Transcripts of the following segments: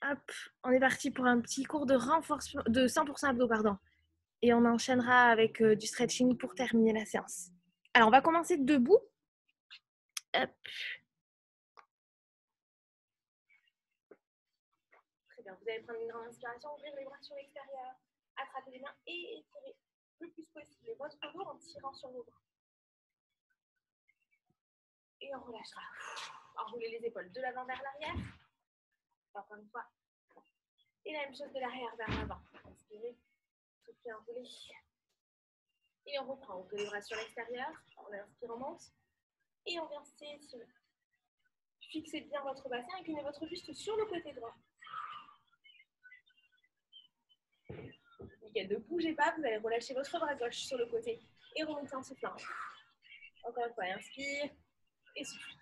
Hop, on est parti pour un petit cours de renforcement de 100% abdos, pardon. Et on enchaînera avec du stretching pour terminer la séance. Alors, on va commencer debout. Hop. Très bien, vous allez prendre une grande inspiration, ouvrir les bras sur l'extérieur, attraper les mains et étirer le plus possible votre dos en tirant sur vos bras. Et on relâchera. Enroulez les épaules de l'avant vers l'arrière. Encore une fois. Et la même chose de l'arrière vers l'avant. Inspirez, soufflez, enroulez. Et on reprend. On ouvre les bras sur l'extérieur. On inspire, on monte. Et on vient s'étirer. Fixez bien votre bassin, inclinez votre buste sur le côté droit. Nickel, ne bougez pas, vous allez relâcher votre bras gauche sur le côté et remonter en soufflant. Encore une fois, inspire et souffle.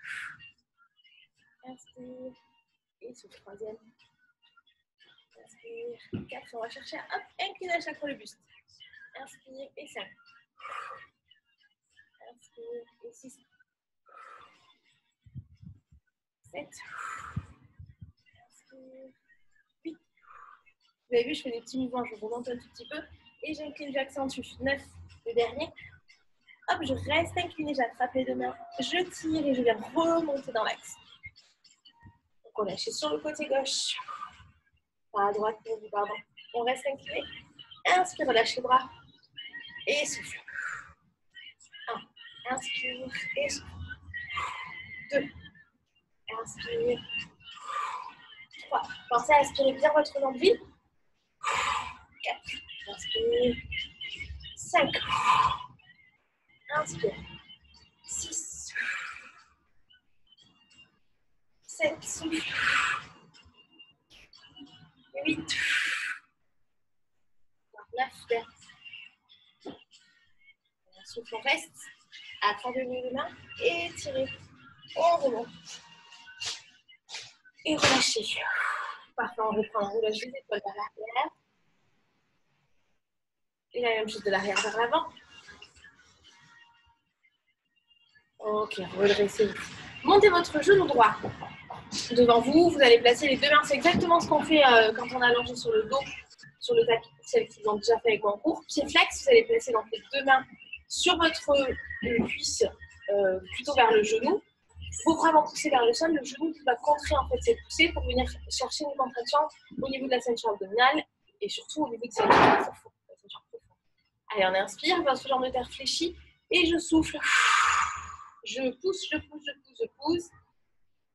Inspire et souffle. Troisième. Inspire. 4. On va chercher à incliner à chaque fois le buste. Inspire et 5. Inspire et 6. 7. Inspire. 8. Vous avez vu, je fais des petits mouvements, je remonte un tout petit peu. Et j'incline, j'accentue. 9. Le dernier. Hop, je reste inclinée, j'attrape les deux mains. Je tire et je viens remonter dans l'axe. Donc, on lâche sur le côté gauche. Pas à droite pour vous, pardon. On reste incliné. Inspire, relâche les bras. Et souffle. 1. Inspire et souffle. 2. Inspire. 3. Pensez à aspirer bien votre nombril. 4. Inspire. 5. Inspire. 6. 7. Souffle. 8. 9. Souffle, on reste. Attrapez les mains. Étirez. On remonte. Et relâchez. Parfait, on reprend. On relâche les épaules vers l'arrière. Et la même chose de l'arrière vers l'avant. Ok, redressez. Montez votre genou droit devant vous. Vous allez placer les deux mains. C'est exactement ce qu'on fait quand on est allongé sur le dos, sur le tapis, pour celles qui l'ont déjà fait avec moi en cours. Pied flex, vous allez placer donc les deux mains sur votre cuisse, plutôt vers le genou. Vos bras vont pousser vers le sol. Le genou qui va contrer en fait cette poussée pour venir chercher une contraction au niveau de la ceinture abdominale et surtout au niveau de cette ceinture profonde. Allez, on inspire, votre jambe de terre fléchie et je souffle. Je pousse, je pousse, je pousse, je pousse.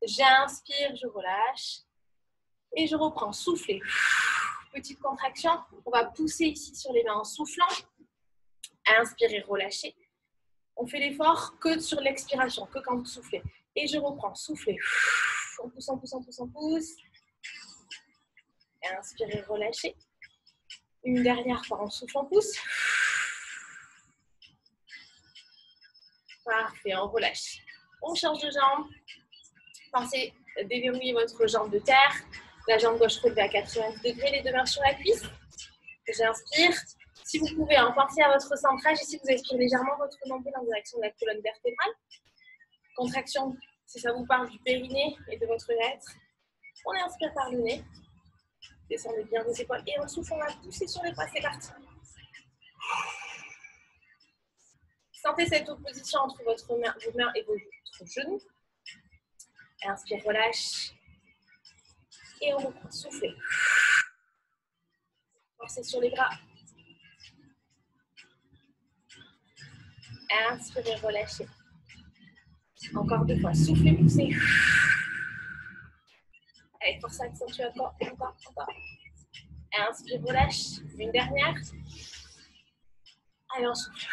J'inspire, je relâche. Et je reprends, soufflez. Petite contraction. On va pousser ici sur les mains en soufflant. Inspirez, relâchez. On fait l'effort que sur l'expiration, que quand vous soufflez. Et je reprends, soufflez. On pousse, on pousse, on pousse, on pousse. Inspirez, relâchez. Une dernière fois, on souffle, on pousse. Parfait, on relâche. On change de jambe. Pensez déverrouiller votre jambe de terre. La jambe gauche relevée à 90 degrés, les deux mains sur la cuisse. J'inspire. Si vous pouvez, pensez à votre centrage. Ici, vous expirez légèrement votre nombril en direction de la colonne vertébrale. Contraction, si ça vous parle, du périnée et de votre urètre. On inspire par le nez. Descendez bien les épaules et on souffle, on va pousser sur les bras. C'est parti. Sentez cette opposition entre vos mains et votre genou. Inspire, relâche. Et on reprend, soufflez. Forcez sur les bras. Inspirez, relâchez. Encore 2 fois, soufflez, poussez. Allez, force accentuer encore, encore, encore. Inspire, relâche. Une dernière. Allez, on souffle.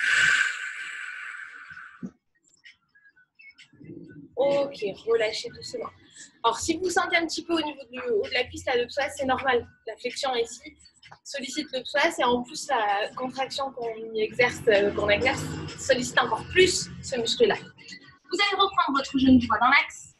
Ok, relâchez doucement. Alors, si vous sentez un petit peu au niveau du haut de la cuisse, là, le psoas, c'est normal. La flexion ici sollicite le psoas et en plus, la contraction qu'on exerce sollicite encore plus ce muscle-là. Vous allez reprendre votre genou droit dans l'axe.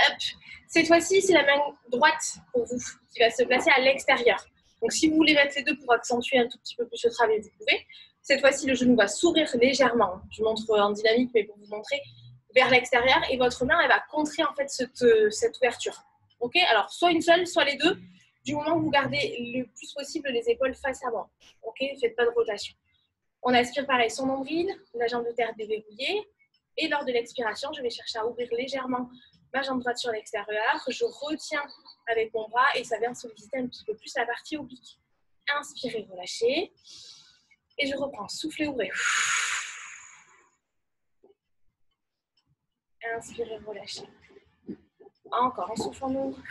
Hop. Cette fois-ci, c'est la main droite pour vous qui va se placer à l'extérieur. Donc, si vous voulez mettre les deux pour accentuer un tout petit peu plus le travail, vous pouvez. Cette fois-ci, le genou va s'ouvrir légèrement. Je montre en dynamique, mais pour vous montrer vers l'extérieur. Et votre main, elle va contrer en fait cette ouverture. Ok, alors soit une seule, soit les deux, du moment que vous gardez le plus possible les épaules face avant. Ok, faites pas de rotation. On aspire pareil son nombril, la jambe de terre déverrouillée. Et lors de l'expiration, je vais chercher à ouvrir légèrement ma jambe droite sur l'extérieur. Je retiens avec mon bras et ça vient solliciter un petit peu plus la partie oblique. Inspirez, relâchez. Et je reprends. Soufflez, ouvrez. Inspirez, relâchez. Encore, on souffle, on ouvre.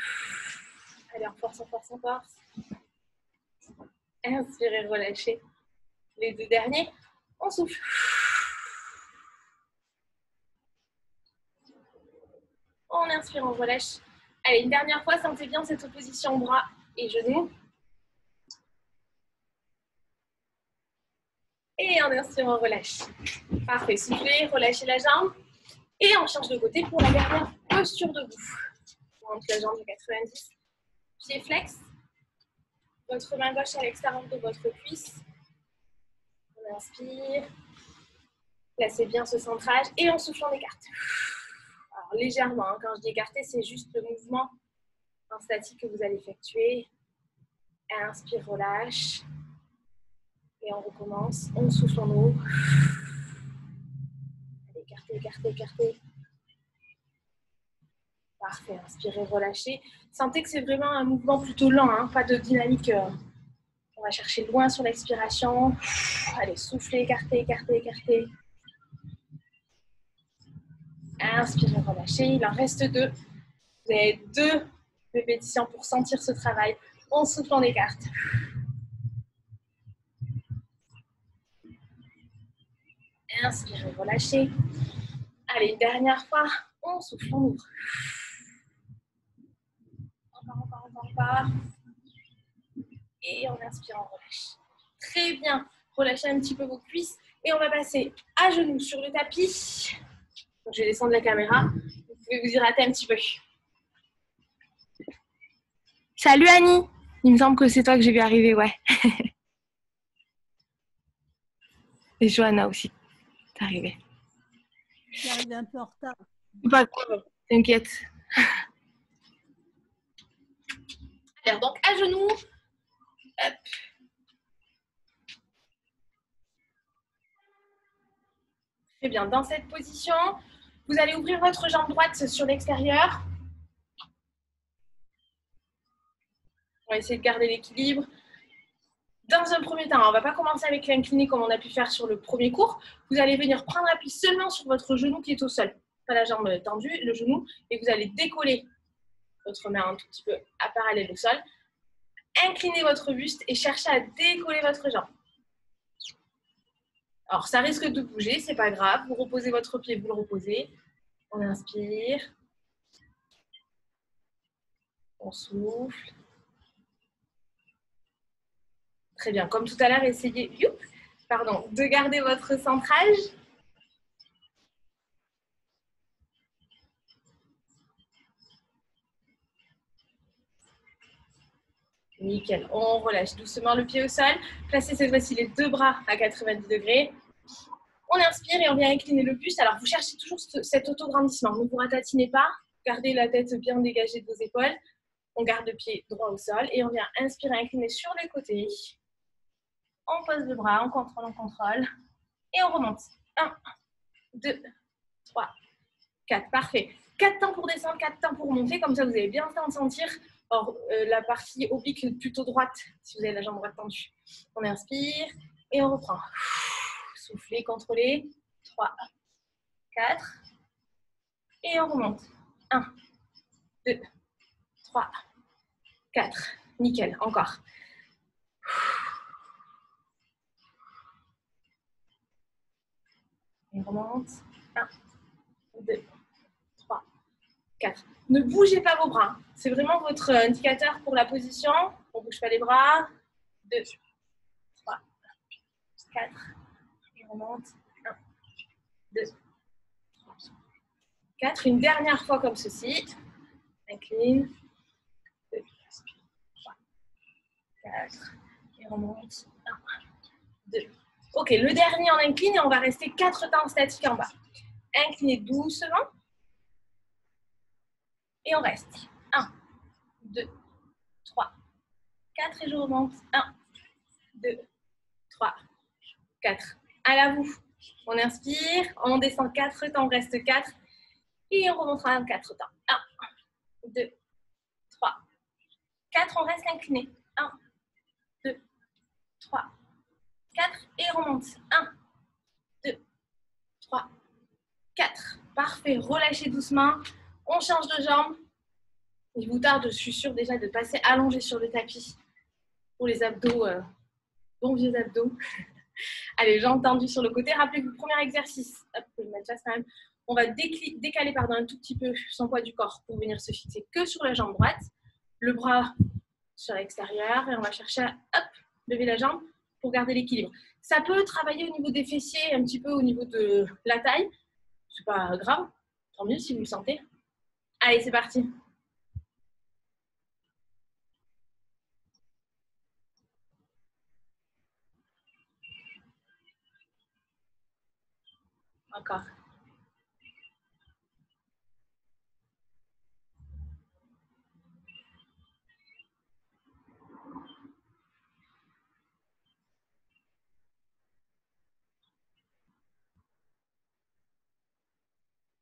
Allez, en force, en force, en force. Inspirez, relâchez. Les deux derniers, on souffle. On inspire, on relâche. Allez, une dernière fois, sentez bien cette opposition bras et genoux. Et en inspirant, on relâche. Parfait, soufflez, relâchez la jambe. Et on change de côté pour la dernière posture debout. On monte la jambe de 90. Pied flex. Votre main gauche à l'extérieur de votre cuisse. On inspire. Placez bien ce centrage. Et on souffle, on écarte. Alors, légèrement, hein, quand je dis écarter, c'est juste le mouvement en statique que vous allez effectuer. Inspire, relâche. Et on recommence. On souffle, on ouvre. Écartez, écartez, écartez. Parfait. Inspirez, relâchez. Sentez que c'est vraiment un mouvement plutôt lent, hein, pas de dynamique. On va chercher loin sur l'expiration. Allez, soufflez, écartez, écartez, écartez. Inspirez, relâchez. Il en reste deux. Vous avez 2 répétitions pour sentir ce travail. On souffle, on écarte. Inspirez, relâchez. Allez, une dernière fois. On souffle, on ouvre. Encore. Et on inspire, on relâche. Très bien. Relâchez un petit peu vos cuisses. Et on va passer à genoux sur le tapis. Donc, je vais descendre la caméra. Vous pouvez vous hydrater un petit peu. Salut Annie. Il me semble que c'est toi que j'ai vu arriver, ouais. Et Johanna aussi. T'es arrivée. J'arrive un peu en retard. Pas grave, t'inquiète. Alors, donc à genoux. Hop. Très bien. Dans cette position, vous allez ouvrir votre jambe droite sur l'extérieur. On va essayer de garder l'équilibre. Dans un premier temps, on ne va pas commencer avec l'incliné comme on a pu faire sur le premier cours. Vous allez venir prendre appui seulement sur votre genou qui est au sol. Pas la jambe tendue, le genou. Et vous allez décoller votre main un tout petit peu à parallèle au sol. Inclinez votre buste et cherchez à décoller votre jambe. Alors, ça risque de bouger, c'est pas grave. Vous reposez votre pied, vous le reposez. On inspire. On souffle. Très bien. Comme tout à l'heure, essayez de garder votre centrage. Nickel. On relâche doucement le pied au sol. Placez cette fois-ci les 2 bras à 90 degrés. On inspire et on vient incliner le buste. Alors, vous cherchez toujours cet auto-grandissement. Ne vous ratatinez pas. Gardez la tête bien dégagée de vos épaules. On garde le pied droit au sol et on vient inspirer, incliner sur les côtés. On pose le bras, on contrôle. Et on remonte. 1, 2, 3, 4. Parfait. 4 temps pour descendre, 4 temps pour monter. Comme ça, vous avez bien le temps de sentir la partie oblique plutôt droite, si vous avez la jambe droite tendue. On inspire et on reprend. Soufflez, contrôlez. 3, 4. Et on remonte. 1, 2, 3, 4. Nickel. Encore. Et on remonte. 1, 2, 3, 4. Ne bougez pas vos bras. C'est vraiment votre indicateur pour la position. On ne bouge pas les bras. 2, 3, 4. Et on remonte. 1, 2, 3, 4. Une dernière fois comme ceci. Incline. 2, 3, 4. Et on remonte. 1, 2. Ok, le dernier on incline et on va rester 4 temps statiques en bas. Inclinez doucement. Et on reste. 1, 2, 3, 4 et je remonte. 1, 2, 3, 4. À vous. On inspire, on descend 4 temps, on reste 4. Et on remontera en 4 temps. 1, 2, 3, 4, on reste incliné. 1, 2, 3, 4 et on remonte. 1, 2, 3, 4. Parfait, relâchez doucement. On change de jambe. Il vous tarde, je suis sûre déjà, de passer allongé sur le tapis pour les abdos, bons vieux abdos. Allez, jambes tendues sur le côté. Rappelez-vous, premier exercice. Hop, je vais mettre face quand même. On va décaler un tout petit peu son poids du corps pour venir se fixer que sur la jambe droite. Le bras sur l'extérieur et on va chercher à lever la jambe pour garder l'équilibre. Ça peut travailler au niveau des fessiers, un petit peu au niveau de la taille. C'est pas grave, tant mieux si vous le sentez. Allez, c'est parti. Encore.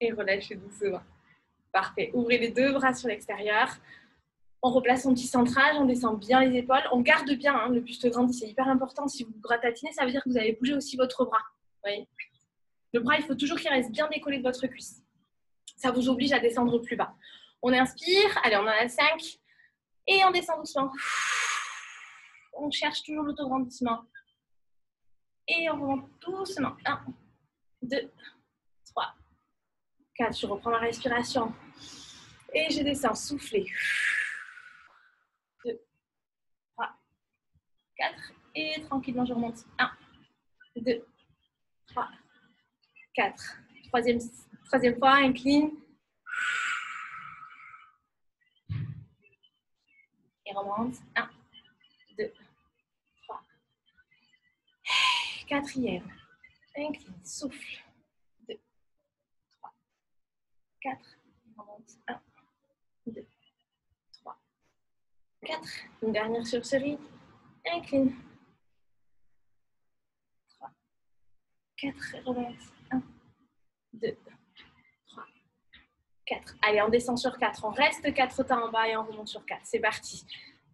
Et relâchez doucement. Parfait. Ouvrez les deux bras sur l'extérieur. On replace son petit centrage, on descend bien les épaules. On garde bien le buste grandi, c'est hyper important. Si vous gratatinez, ça veut dire que vous allez bouger aussi votre bras. Vous voyez ? Le bras, il faut toujours qu'il reste bien décollé de votre cuisse. Ça vous oblige à descendre plus bas. On inspire. Allez, on en a 5. Et on descend doucement. On cherche toujours l'autograndissement. Et on remonte doucement. 1, 2, 3, 4. Je reprends ma respiration. Et je descends. Soufflez. 2, 3, 4. Et tranquillement, je remonte. 1, 2, 3, 4. Troisième fois, incline. Et remonte. 1, 2, 3. Quatrième. Incline, souffle. 2, 3, 4. Remonte. 1, 2, 3, 4. Une dernière sur série. Incline. 3, 4. Remonte. 1, 2, 3, 4. Allez, on descend sur 4. On reste 4 temps en bas et on remonte sur 4. C'est parti.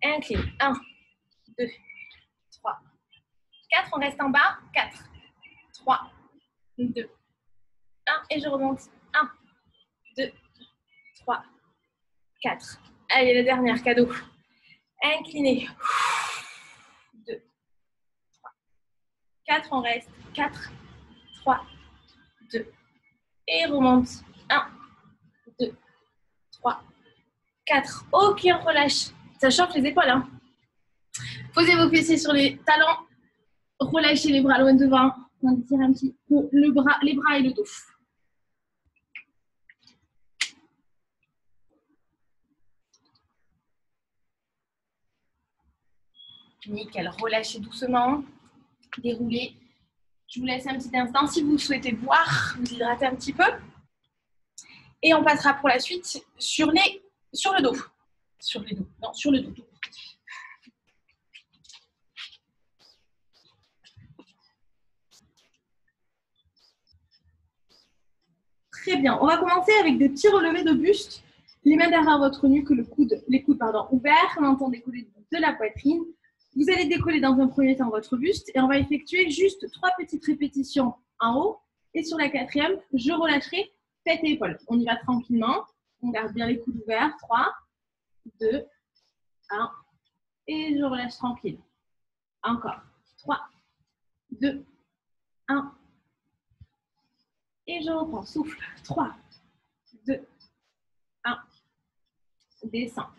Incline. 1, 2, 3, 4. On reste en bas. 4, 3, 2, 1. Et je remonte. 1, 2, 3, 4. Allez, la dernière, cadeau. Incliné. 2, 3, 4. On reste. 4, 3, 2. Et remonte. 1, 2, 3, 4. Ok, on relâche. Ça chauffe les épaules. Hein. Posez vos fessiers sur les talons. Relâchez les bras loin devant. On étire un petit peu les bras et le dos. Nickel. Relâchez doucement. Déroulez. Je vous laisse un petit instant. Si vous souhaitez boire, vous hydratez un petit peu. Et on passera pour la suite sur le dos. Sur les dos. Non, sur le dos. Très bien. On va commencer avec des petits relevés de buste. Les mains derrière votre nuque, les coudes ouverts. On entend décoller de la poitrine. Vous allez décoller dans un premier temps votre buste et on va effectuer juste 3 petites répétitions en haut. Et sur la 4e, je relâcherai tête et épaules. On y va tranquillement. On garde bien les coudes ouverts. 3, 2, 1. Et je relâche tranquille. Encore. 3, 2, 1. Et je reprends. Souffle. 3, 2, 1. Descends.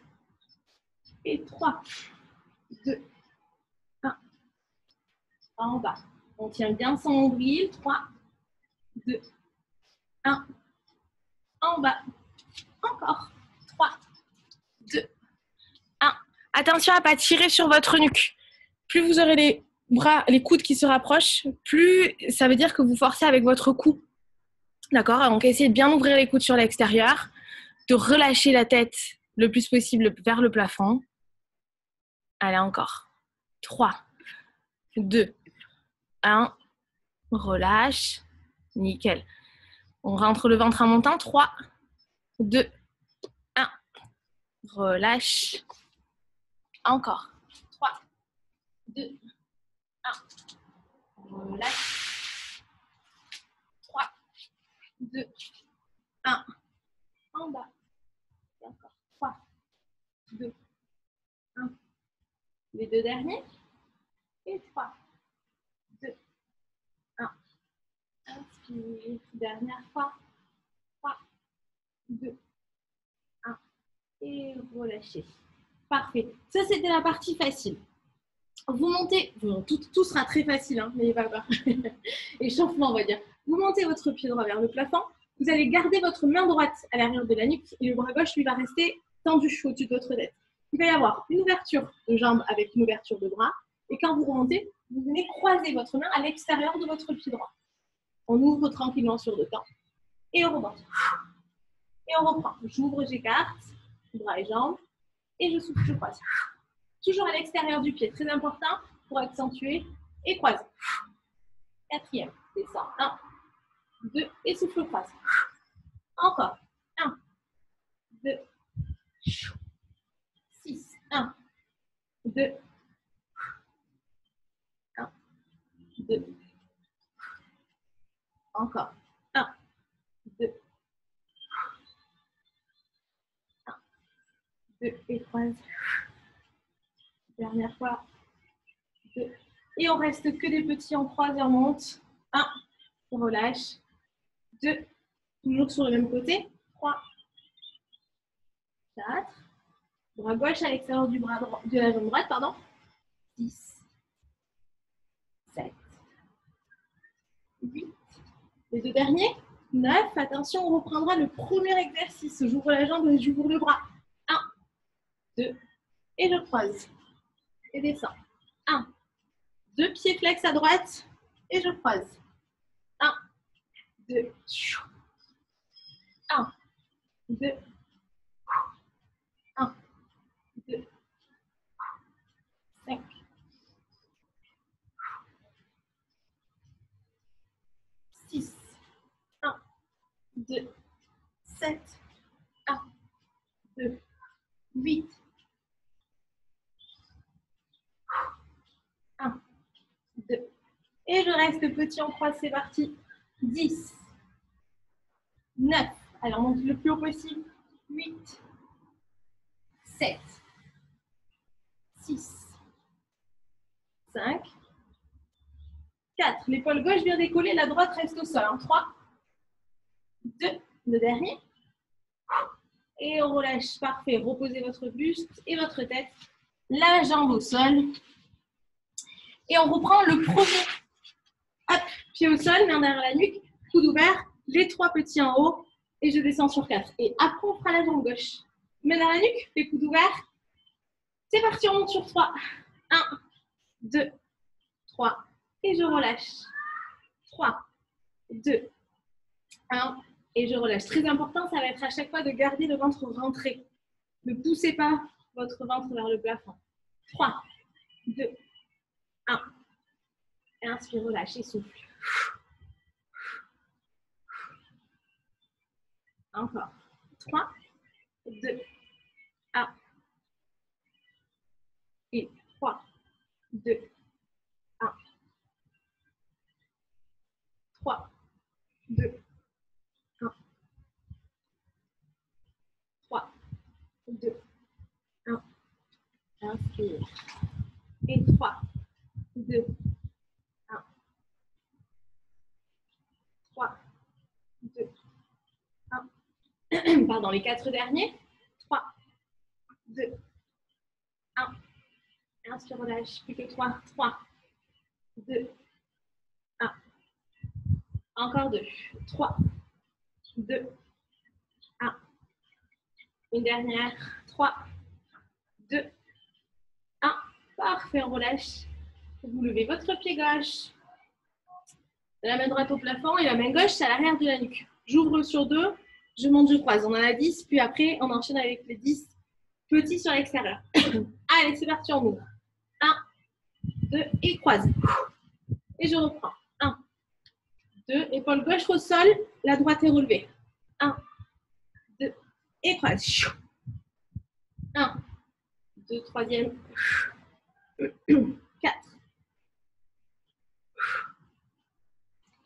Et 3, 2, 1. En bas. On tient bien son nombril. 3, 2, 1. En bas. Encore. 3, 2, 1. Attention à ne pas tirer sur votre nuque. Plus vous aurez les bras, les coudes qui se rapprochent, plus ça veut dire que vous forcez avec votre cou. D'accord? Donc, essayez de bien ouvrir les coudes sur l'extérieur, de relâcher la tête le plus possible vers le plafond. Allez, encore. 3, 2, 1. Relâche. Nickel. On rentre le ventre en montant. 3, 2, 1. Relâche. Encore. 3, 2, 1. Relâche. 3, 2, 1. En bas. Et encore. 3, 2, 1. Les deux derniers. Et 3, 2, 1. Inspire. Dernière fois. 3, 2, 1. Et relâchez. Parfait. Ça, c'était la partie facile. Vous montez, bon, tout sera très facile, hein, n'ayez pas peur. Échauffement, on va dire. Vous montez votre pied droit vers le plafond. Vous allez garder votre main droite à l'arrière de la nuque et le bras gauche, lui, va rester tendu au-dessus de votre tête. Il va y avoir une ouverture de jambe avec une ouverture de bras. Et quand vous remontez, vous venez croiser votre main à l'extérieur de votre pied droit. On ouvre tranquillement sur deux temps. Et on remonte. Et on reprend. J'ouvre, j'écarte, bras et jambes. Et je souffle, je croise. Toujours à l'extérieur du pied, très important pour accentuer. Et croise. Quatrième, descend. 1, 2, et souffle, croise. Encore. 1, 2, 6, 1, 2, 1, 2. Encore. 1, 2, 1, 2, et croise. Dernière fois. 2. Et on reste que des petits en croise et on monte. 1, on relâche. 2, toujours sur le même côté. 3, 4. Bras gauche à l'extérieur du bras droit, de la jambe droite, pardon. 6, 7, 8. Les deux derniers. 9. Attention, on reprendra le premier exercice. J'ouvre la jambe et j'ouvre le bras. 1, 2. Et je croise. Et descends. 1. 2 pieds flex à droite. Et je croise. 1, 2. 1, 2. 1, 2. 5. 6. 1, 2. 7. 1, 2. 8. 1, 2. Et je reste petit en croise, c'est parti. 10. 9. Alors, monte le plus haut possible. 8. 7. 6. 5. 4. L'épaule gauche vient décoller, la droite reste au sol. 3. 2. Le dernier. Et on relâche. Parfait. Reposez votre buste et votre tête. La jambe au sol. Et on reprend le premier. Hop, pied au sol, main derrière la nuque, coude ouvert, les 3 petits en haut. Et je descends sur 4. Et après, on fera la jambe gauche. Main derrière la nuque, les coudes ouverts. C'est parti, on monte sur 3. 1, 2, 3. Et je relâche. 3, 2, 1. Et je relâche. Très important, ça va être à chaque fois de garder le ventre rentré. Ne poussez pas votre ventre vers le plafond. 3, 2, 1. Et inspire, relâche et souffle. Encore. 3, 2, 1. Et 3, 2, 1. 3, 2, 1. 3, 2, 1. Inspire. Et 3, 2, 1. 3, 2, 1. Pardon, les 4 derniers. 3, 2, 1. Inspire, relâche. Plus que 3. 3, 2, 1. Encore 2. 3, 2, 1. Une dernière. 3, 2, 1. Parfait, on relâche. Vous levez votre pied gauche. La main droite au plafond et la main gauche à l'arrière de la nuque. J'ouvre sur 2, je monte, je croise. On en a 10, puis après, on enchaîne avec les 10 Petit sur l'extérieur. Allez, c'est parti, on ouvre. 1, 2, et croise. Et je reprends. 1, 2, épaule gauche au sol, la droite est relevée. 1, 2, et croise. 1, 2, troisième. 4.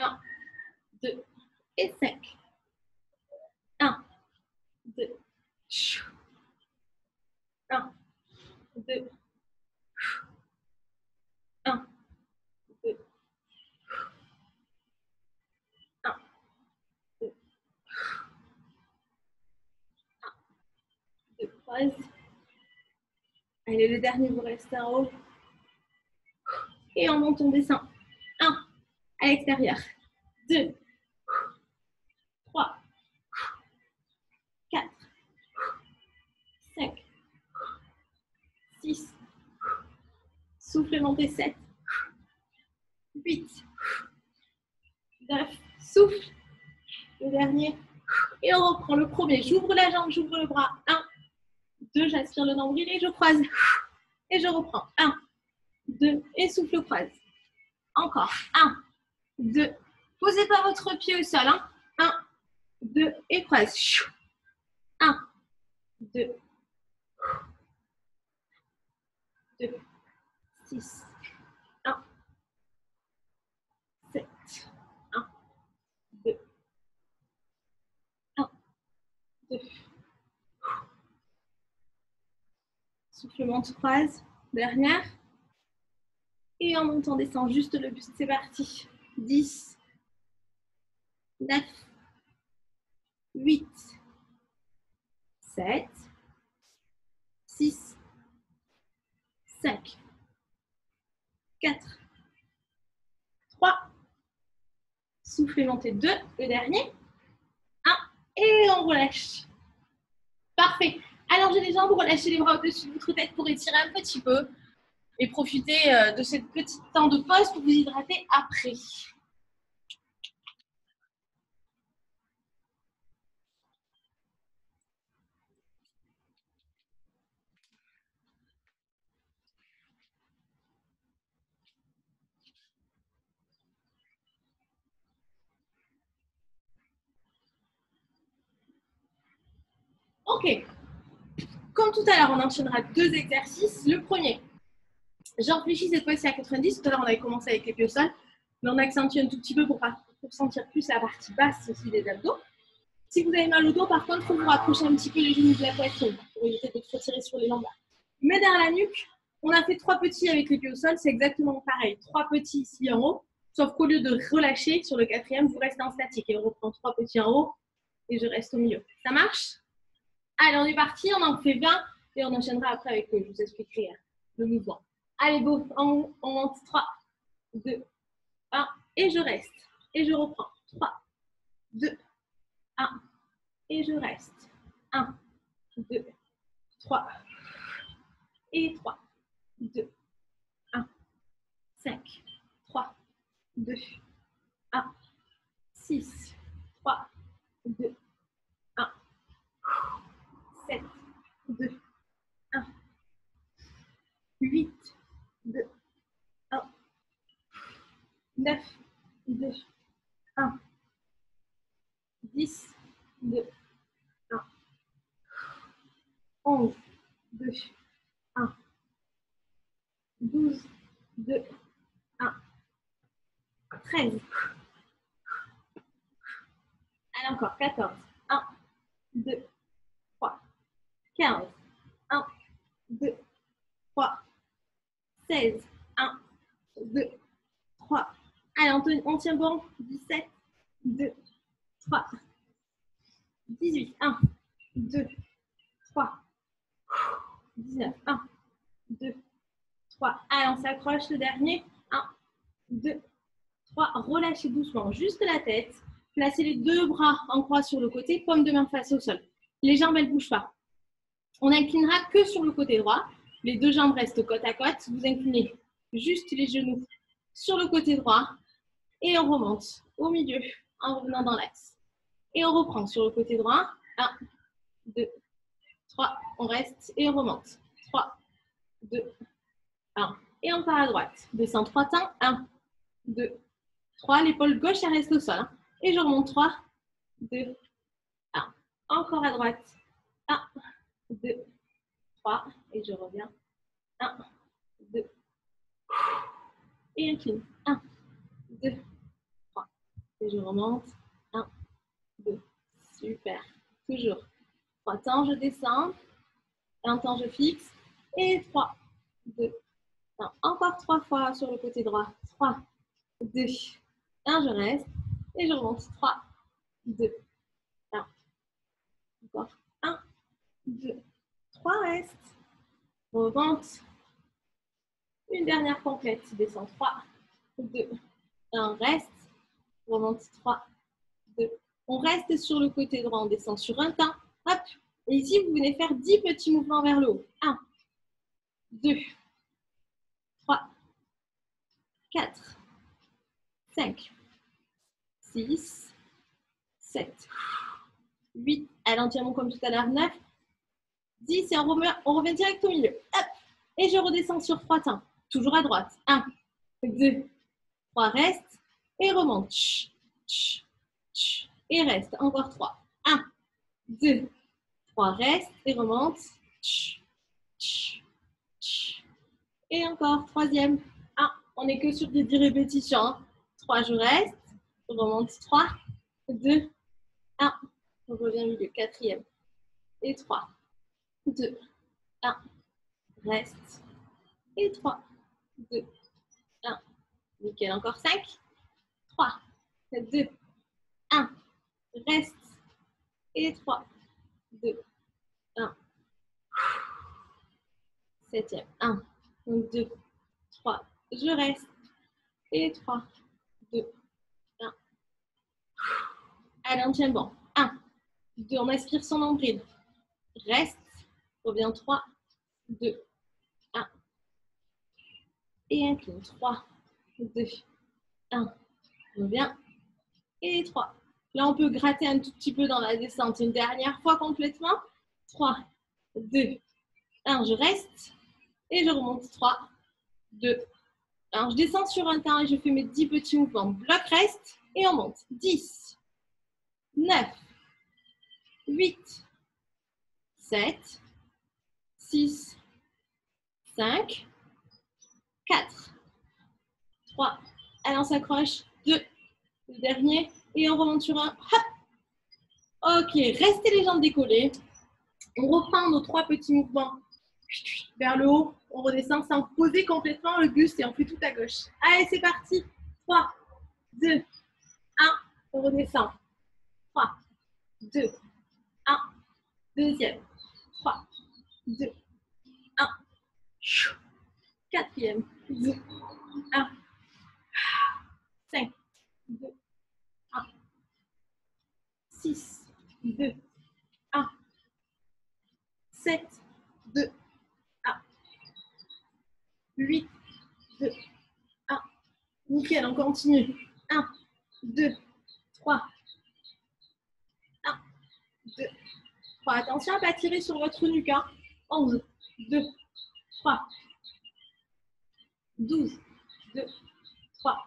1, 2, et 5. 1, 2, 1, 2, 1, 2, 1, 2, 1, 2, croise. Allez, le dernier, vous restez en haut. Et on monte, on descend. 1, à l'extérieur. 2, 3, 4, 5, 6. Souffle, montez, 7, 8, 9. Souffle. Le dernier. Et on reprend le premier. J'ouvre la jambe, j'ouvre le bras. 1, 2, j'aspire le nombril et je croise. Et je reprends. 1, 2, et souffle, croise. Encore. 1, 2. Posez pas votre pied au sol. 1, 2, et croise. 1, 2, 2, 6, 1, 7, 1, 2, 1, 2. Souffle, monte, croise. Dernière. Et en montant, descend juste le buste. C'est parti. 10, 9, 8, 7, 6, 5, 4, 3. Souffle, montez, 2. Le dernier. 1. Et on relâche. Parfait. Allongez les jambes, relâchez les bras au-dessus de votre tête pour étirer un petit peu. Et profitez de cette petite temps de pause pour vous hydrater après. Ok. Comme tout à l'heure, on enchaînera 2 exercices. Le premier, je réfléchis cette fois-ci à 90. Tout à l'heure, on avait commencé avec les pieds au sol, mais on accentue un tout petit peu pour sentir plus la partie basse aussi des abdos. Si vous avez mal au dos, par contre, vous rapprochez un petit peu les genoux de la poitrine pour éviter de trop tirer sur les lombaires. Mais derrière la nuque, on a fait 3 petits avec les pieds au sol. C'est exactement pareil. 3 petits ici en haut, sauf qu'au lieu de relâcher sur le 4e, vous restez en statique. Et on reprend 3 petits en haut et je reste au milieu. Ça marche? Allez, on est parti. On en fait 20 et on enchaînera après avec je vous expliquerai le mouvement. Allez, go. On monte. 3, 2, 1. Et je reste. Et je reprends. 3, 2, 1. Et je reste. 1, 2, 3. Et 3, 2, 1, 5, 3, 2, 1, 6, 3, 2, 1, 7, 2, 1, 8, 2, 1, 9, 2, 1, 10, 2, 1, 11, 2, 1, 12, 2, 1, 13. Allez, encore 14. 1, 2, 3, 15. 1, 2, 3, 16. 1, 2, 3. Allez, on tient bon. 17, 2, 3, 18. 1, 2, 3, 19. 1, 2, 3. Allez, on s'accroche. Le dernier. 1, 2, 3. Relâchez doucement juste la tête. Placez les 2 bras en croix sur le côté, paume de main face au sol. Les jambes, elles ne bougent pas. On n'inclinera que sur le côté droit. Les 2 jambes restent côte à côte. Vous inclinez juste les genoux sur le côté droit. Et on remonte au milieu en revenant dans l'axe. Et on reprend sur le côté droit. 1, 2, 3, on reste et on remonte. 3, 2, 1. Et on part à droite. Descends 3 temps. 1, 2, 3. L'épaule gauche, elle reste au sol. Hein. Et je remonte 3, 2, 1. Encore à droite. 1, 2, 3. Et je reviens. 1, 2. Et incline. 1, 2, 3. Et je remonte. 1, 2. Super. Toujours. 3 temps, je descends. 1 temps, je fixe. Et 3, 2, 1. Encore 3 fois sur le côté droit. 3, 2, 1. Je reste. Et je remonte. 3, 2, 1. Encore. 1, 2, 3. Reste. Remonte. Une dernière complète. Descends. 3, 2, 1. Reste. Remonte. 3, 2. On reste sur le côté droit. On descend sur un temps. Hop. Et ici, vous venez faire 10 petits mouvements vers le haut. 1, 2, 3, 4, 5, 6, 7, 8. Allez, entièrement comme tout à l'heure. 9, 10. Et on revient direct au milieu. Hop. Et je redescends sur 3 temps. Toujours à droite. 1, 2, 3. Reste. Et remonte. Et reste. Encore 3. 1, 2, 3. Reste. Et remonte. Et encore. Troisième. 1. On n'est que sur des 10 répétitions. 3, je reste. Je remonte. 3, 2, 1. On revient au milieu. Quatrième. Et 3, 2, 1. Reste. Et 3, 2, 1. Nickel. Encore 5. 3, 2, 1. Reste. Et 3, 2, 1. Septième. 1, 2, 3. Je reste. Et 3, 2, 1. Allez, on tient bon. 1, 2. On aspire son nombril. Reste. Revient. 3, 2, 1. Et incline. 3, 2, 1. Revient. Et 3. Là, on peut gratter un tout petit peu dans la descente. Une dernière fois complètement. 3, 2, 1. Je reste. Et je remonte. 3, 2, 1. Je descends sur un temps et je fais mes 10 petits mouvements. Bloc, reste. Et on monte. 10, 9, 8, 7, 6, 5, 4, 3. Allez, on s'accroche. 2. Le dernier. Et on remonte sur un. Hop. Ok, restez les jambes décollées. On reprend nos 3 petits mouvements vers le haut. On redescend sans poser complètement le buste et on fait tout à gauche. Allez, c'est parti. 3, 2, 1. On redescend. 3, 2, 1. Deuxième. 3, 2, 1. Quatrième. 2, 1. 5, 2, 1. 6, 2, 1. 7, 2, 1. 8, 2, 1. Nickel, on continue. 1, 2, 3. 1, 2, 3. Attention à ne pas tirer sur votre nuque. 11, 2, 3. 12, 2, 3.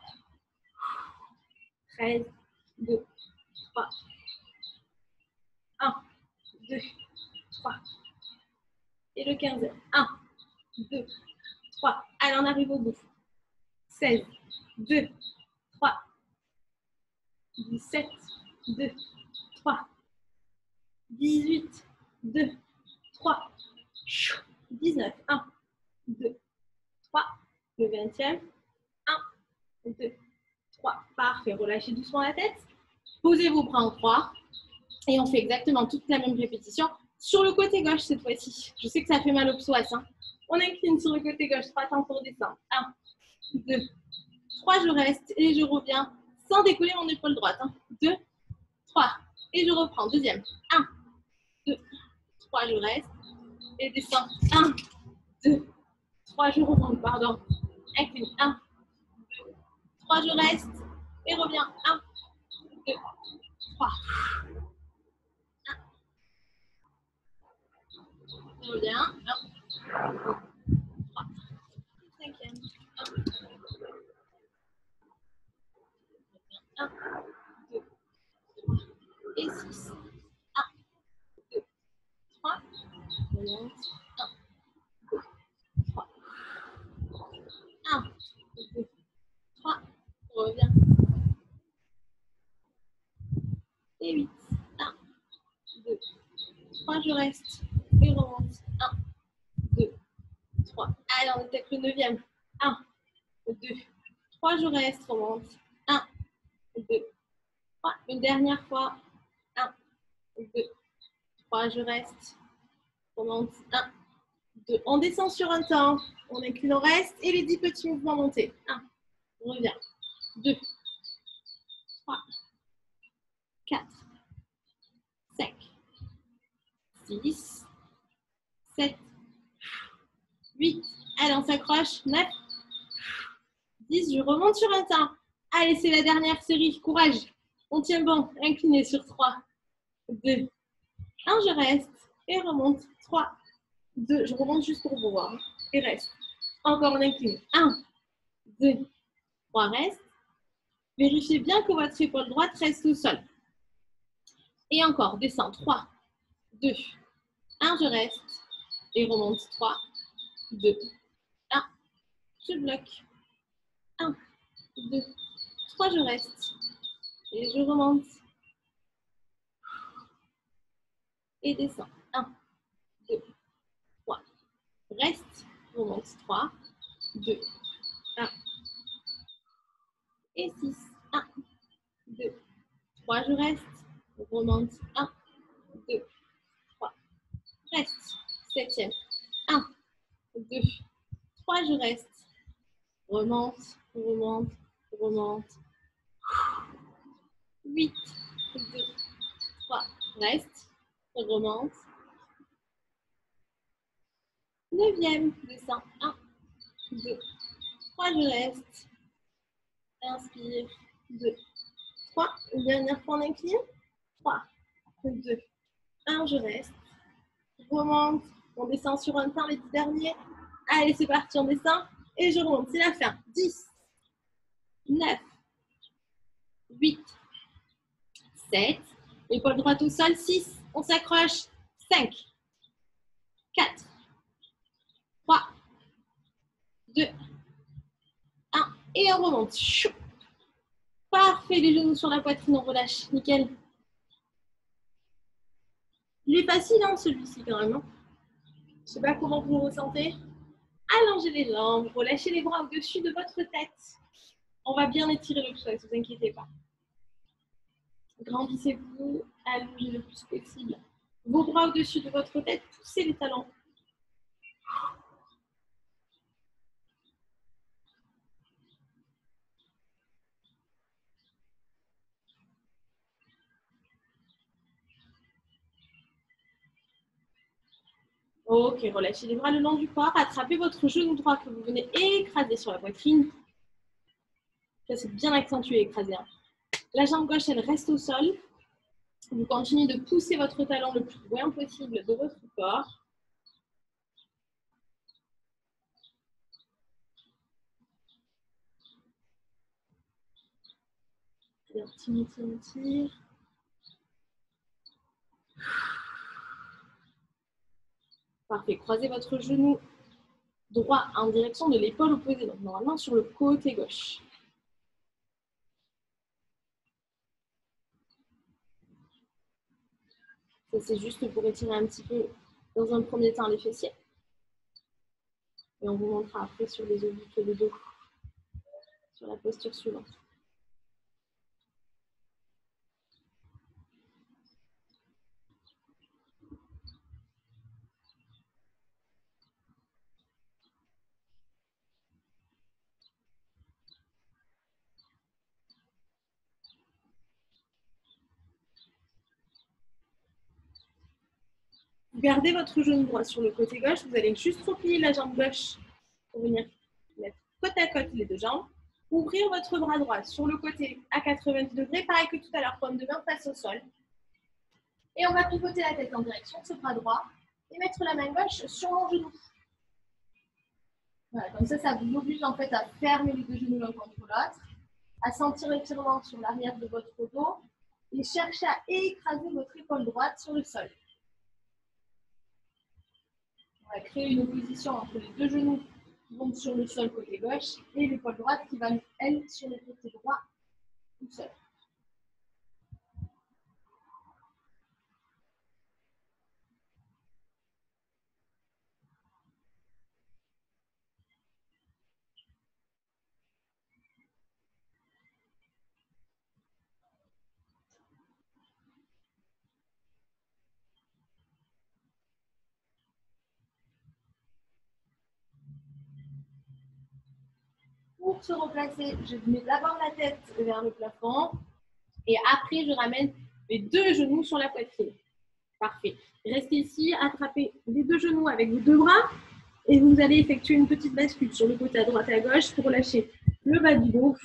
13, 2, 3. 1, 2, 3. Et le 15. 1, 2, 3. Allez, on arrive au bout. 16, 2, 3. 17, 2, 3. 18, 2, 3. 19, 1, 2, 3. Le 20e. 1, 2, 3. Parfait. Relâchez doucement la tête. Posez vos bras en croix. Et on fait exactement toute la même répétition sur le côté gauche cette fois-ci. Je sais que ça fait mal au psoas. On incline sur le côté gauche. 3 temps pour descendre. 1, 2, 3. Je reste et je reviens sans décoller mon épaule droite. 2, 3. Et je reprends. Deuxième. 1, 2, 3. Je reste et descends. 1, 2, 3. Je remonte. Pardon. Incline. 1, 2, 3. Je reste et reviens. 1, 2, 3. Reviens. 1, 2, 3. Cinquième. 1, 2, 3 et 6. 1, 2, 3. Remonte. 1, 2, 3. 1, 2, 3. Reviens. Et 8. 1, 2, 3. Je reste. Et remonte. 1, 2, 3. Allez, on attaque le 9e. 1, 2, 3. Je reste. Remonte. 1, 2, 3. Une dernière fois. 1, 2, 3. Je reste. Remonte. 1, 2. On descend sur un temps. On incline au reste. Et les 10 petits mouvements montés. 1. On revient. 2, 3, 4, 5, 6, 7, 8. Allez, on s'accroche. 9, 10. Je remonte sur un temps. Allez, c'est la dernière série. Courage. On tient bon. Incliné sur 3, 2, 1. Je reste. Et remonte. 3, 2. Je remonte juste pour vous voir. Et reste. Encore on incline. 1, 2, 3. Reste. Vérifiez bien que votre épaule droite reste au sol. Et encore. Descends. 3, 2, 1. Je reste. Et remonte. 3, 2, 1. Je bloque. 1, 2, 3. Je reste. Et je remonte. Et descends. 1, 2, 3. Reste. Remonte. 3, 2, 1. Et 6. 1, 2, 3. Je reste. Remonte. 1, 2, 3. Reste. 7e. 1, 2, 3. Je reste. Remonte. Remonte. Remonte. 8, 2, 3. Reste. Remonte. 9e. Descends. 1, 2, 3. Je reste. Inspire. 2, 3. Une dernière fois en incline. 3, 2, 1. Je reste. Remonte. On descend sur un temps les 10 derniers. Allez, c'est parti. On descend. Et je remonte. C'est la fin. 10, 9, 8, 7. Épaule droite au sol. 6. On s'accroche. 5, 4, 3, 2, 1. Et on remonte. Chou. Parfait. Les genoux sur la poitrine. On relâche. Nickel. Il est facile, hein, celui-ci, quand même. Je ne sais pas comment vous vous ressentez. Allongez les jambes. Relâchez les bras au-dessus de votre tête. On va bien étirer le psoas, ne vous inquiétez pas. Grandissez-vous. Allongez le plus possible. Vos bras au-dessus de votre tête. Poussez les talons. Ok, relâchez les bras le long du corps. Attrapez votre genou droit que vous venez écraser sur la poitrine. Ça, c'est bien accentué, écrasé. Hein. La jambe gauche, elle reste au sol. Vous continuez de pousser votre talon le plus loin possible de votre corps. Tire. Parfait. Croisez votre genou droit en direction de l'épaule opposée. Donc, normalement, sur le côté gauche. Ça, c'est juste pour étirer un petit peu, dans un premier temps, les fessiers. Et on vous montrera après sur les obliques et le dos, sur la posture suivante. Gardez votre genou droit sur le côté gauche. Vous allez juste replier la jambe gauche pour venir mettre côte à côte les deux jambes. Ouvrir votre bras droit sur le côté à 90 degrés. Pareil que tout à l'heure, paume de main face au sol. Et on va pivoter la tête en direction de ce bras droit. et mettre la main gauche sur mon genou. Voilà, comme ça vous oblige en fait à fermer les deux genoux l'un contre l'autre, à sentir l'étirement sur l'arrière de votre dos et chercher à écraser votre épaule droite sur le sol. On va créer une opposition entre les deux genoux qui vont sur le sol côté gauche et l'épaule droite qui va, elle, sur le côté droit tout seul. Pour se replacer, je mets d'abord la tête vers le plafond et après je ramène les deux genoux sur la poitrine. Parfait. Restez ici, attrapez les deux genoux avec vos deux bras et vous allez effectuer une petite bascule sur le côté à droite et à gauche pour relâcher le bas du dos.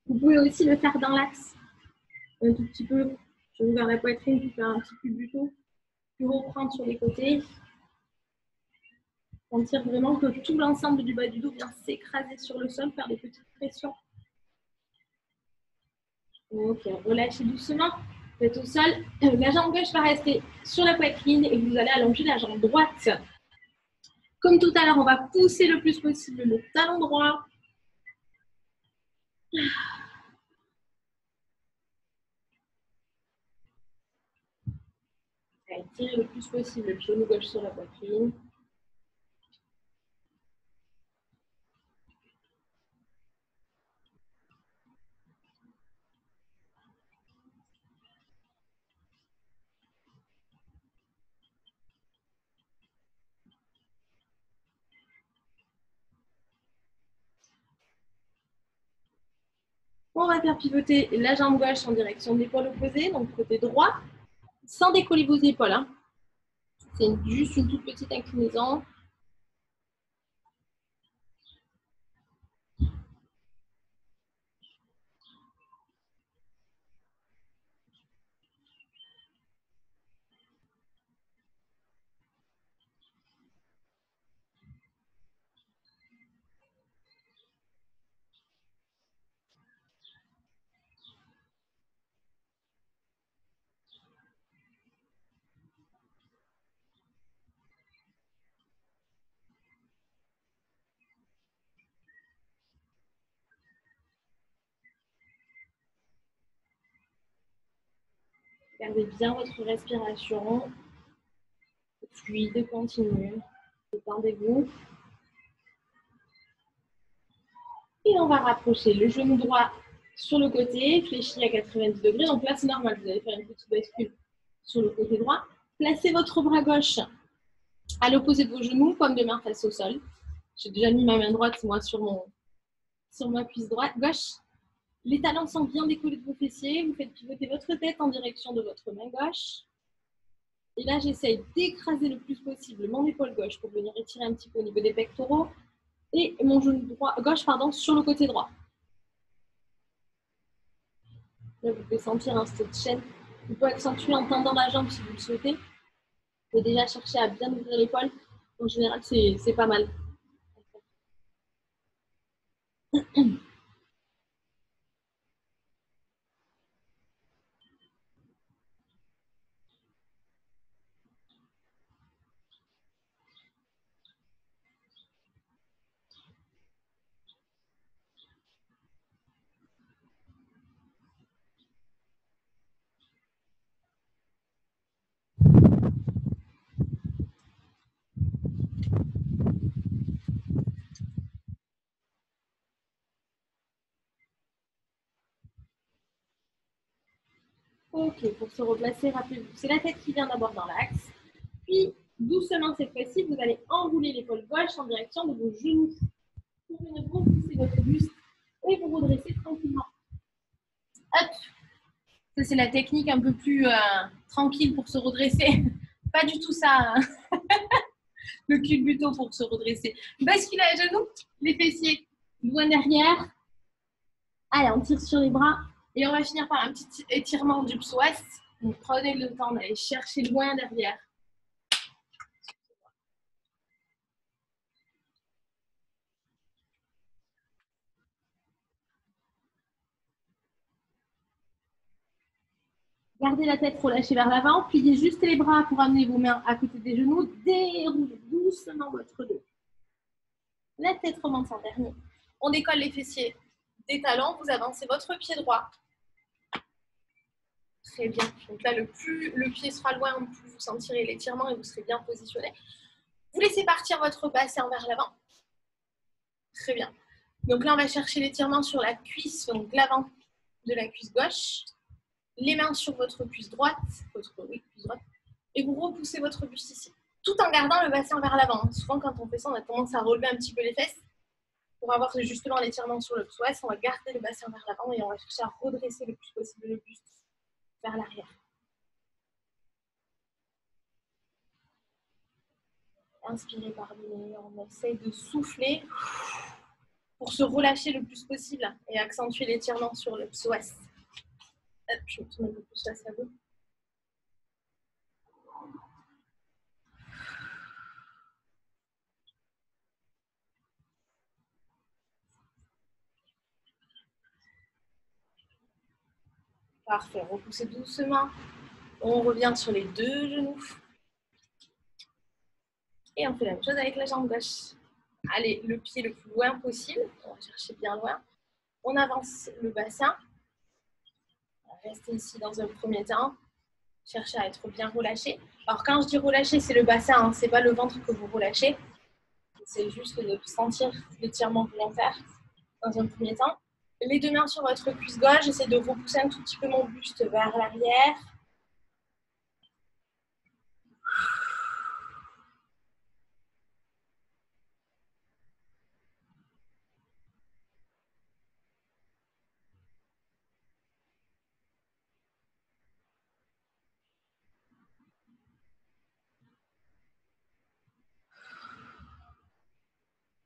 Vous pouvez aussi le faire dans l'axe, un tout petit peu, je vais vers la poitrine, puis faire un petit peu du dos, puis reprendre sur les côtés. Sentir vraiment que tout l'ensemble du bas du dos vient s'écraser sur le sol, faire des petites pressions. Ok, relâchez doucement, vous êtes au sol. La jambe gauche va rester sur la poitrine et vous allez allonger la jambe droite. Comme tout à l'heure, on va pousser le plus possible le talon droit. Allez, tirez le plus possible le genou gauche sur la poitrine. On va faire pivoter la jambe gauche en direction de l'épaule opposée, donc côté droit, sans décoller vos épaules. Hein. C'est juste une toute petite inclinaison. Gardez bien votre respiration. Fluide, continue. Détendez-vous. Et on va rapprocher le genou droit sur le côté, fléchi à 90 degrés. Donc là, c'est normal, vous allez faire une petite bascule sur le côté droit. Placez votre bras gauche à l'opposé de vos genoux, paume de main face au sol. J'ai déjà mis ma main droite, moi, sur ma cuisse droite, gauche. Les talons sont bien décollés de vos fessiers. Vous faites pivoter votre tête en direction de votre main gauche. Et là, j'essaye d'écraser le plus possible mon épaule gauche pour venir étirer un petit peu au niveau des pectoraux et mon genou gauche sur le côté droit. Là, vous pouvez sentir cette chaîne. Vous pouvez accentuer en tendant la jambe si vous le souhaitez. Vous pouvez déjà chercher à bien ouvrir l'épaule. En général, c'est pas mal. Ok, pour se replacer, rappelez-vous, c'est la tête qui vient d'abord dans l'axe. Puis, doucement cette fois-ci, vous allez enrouler l'épaule gauche en direction de vos genoux. Pour venir repousser votre buste et vous redresser tranquillement. Hop! Ça, c'est la technique un peu plus tranquille pour se redresser. Pas du tout ça, hein. Le culbuto pour se redresser. Basculez à genoux, les fessiers loin derrière. Allez, on tire sur les bras et on va finir par un petit étirement du psoas. Donc, prenez le temps d'aller chercher loin derrière. Gardez la tête relâchée vers l'avant, pliez juste les bras pour amener vos mains à côté des genoux, déroulez doucement votre dos. La tête remonte en dernier. On décolle les fessiers des talons, vous avancez votre pied droit. Très bien. Donc là, plus le pied sera loin, plus vous sentirez l'étirement et vous serez bien positionné. Vous laissez partir votre bassin vers l'avant. Très bien. Donc là, on va chercher l'étirement sur la cuisse, donc l'avant de la cuisse gauche. Les mains sur votre cuisse droite, cuisse droite, et vous repoussez votre buste ici, tout en gardant le bassin vers l'avant. Souvent, quand on fait ça, on a tendance à relever un petit peu les fesses pour avoir justement l'étirement sur le psoas. On va garder le bassin vers l'avant et on va chercher à redresser le plus possible le buste vers l'arrière. Inspirez par le nez, on essaye de souffler pour se relâcher le plus possible et accentuer l'étirement sur le psoas. Je me tourne un peu plus face à vous. Parfait, repoussez doucement. On revient sur les deux genoux. Et on fait la même chose avec la jambe gauche. Allez, le pied le plus loin possible. On va chercher bien loin. On avance le bassin. On va rester ici dans un premier temps. Cherchez à être bien relâché. Alors, quand je dis relâché, c'est le bassin. Hein, ce n'est pas le ventre que vous relâchez. C'est juste de sentir l'étirement volontaire dans un premier temps. Les deux mains sur votre cuisse gauche. J'essaie de repousser un tout petit peu mon buste vers l'arrière.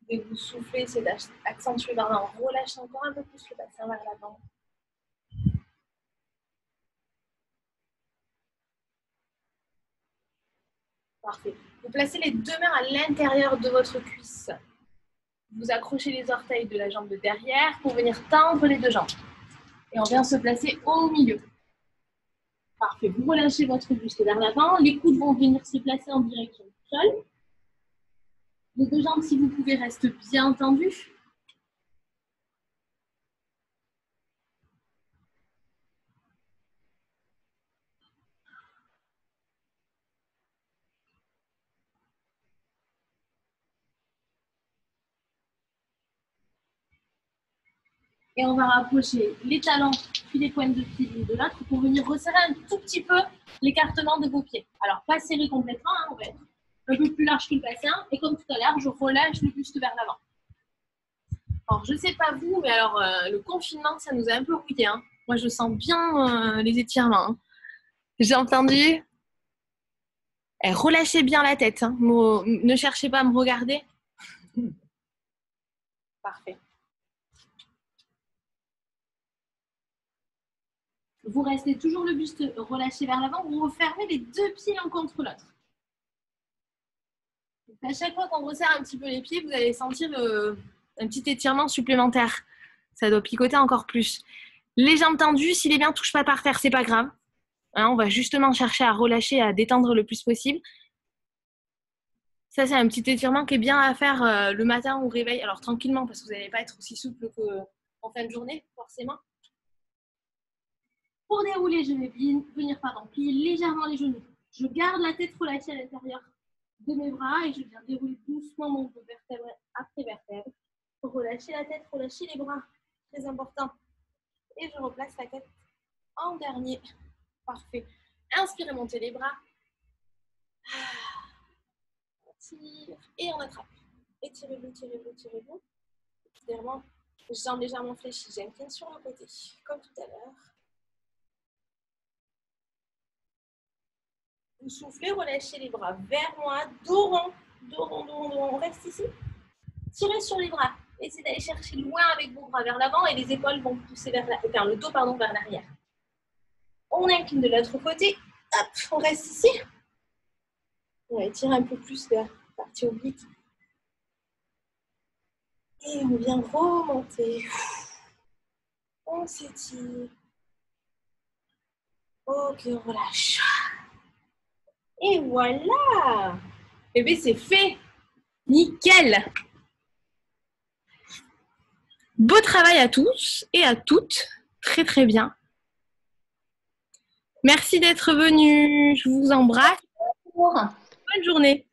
Dès que vous soufflez, c'est d'accentuer vers l'avant. Relâchez encore un peu plus le bassin vers l'avant. Parfait. Vous placez les deux mains à l'intérieur de votre cuisse. Vous accrochez les orteils de la jambe de derrière pour venir tendre les deux jambes. Et on vient se placer au milieu. Parfait. Vous relâchez votre buste vers l'avant. Les coudes vont venir se placer en direction du sol. Les deux jambes, si vous pouvez, restent bien tendues. Et on va rapprocher les talons puis les pointes de pied l'une de l'autre pour venir resserrer un tout petit peu l'écartement de vos pieds. Alors, pas serré complètement, hein, on va être un peu plus large que le bassin. Et comme tout à l'heure, je relâche le buste vers l'avant. Alors, je ne sais pas vous, mais alors le confinement, ça nous a un peu rouillé. Hein. Moi, je sens bien les étirements. Hein. J'ai entendu. Relâchez bien la tête. Hein. Ne cherchez pas à me regarder. Parfait. Vous restez toujours le buste relâché vers l'avant. Vous refermez les deux pieds l'un contre l'autre. À chaque fois qu'on resserre un petit peu les pieds, vous allez sentir un petit étirement supplémentaire. Ça doit picoter encore plus. Les jambes tendues, si les mains ne touchent pas par terre, c'est pas grave. Hein, on va justement chercher à relâcher, à détendre le plus possible. Ça, c'est un petit étirement qui est bien à faire le matin au réveil. Alors tranquillement, parce que vous n'allez pas être aussi souple qu'en fin de journée, forcément. Pour dérouler, je vais venir plier légèrement les genoux. Je garde la tête relâchée à l'intérieur de mes bras et je viens dérouler doucement mon dos vertèbre après vertèbre. Pour relâcher la tête, relâcher les bras. Très important. Et je replace la tête en dernier. Parfait. Inspirez, montez les bras. On tire et on attrape. Étirez-vous, étirez-vous, étirez-vous. Étirement, jambes légèrement fléchies. J'incline sur le côté, comme tout à l'heure. Vous soufflez, relâchez les bras vers moi. Dos rond, dos rond, dos rond, dos rond. On reste ici. Tirez sur les bras. Essayez d'aller chercher loin avec vos bras vers l'avant et les épaules vont pousser vers le dos vers l'arrière. On incline de l'autre côté. Hop, on reste ici. On va étirer un peu plus la partie oblique. Et on vient remonter. On s'étire. Ok, on relâche. Et voilà. Eh bien, c'est fait. Nickel. Beau travail à tous et à toutes. Très, très bien. Merci d'être venus. Je vous embrasse. Bonne journée.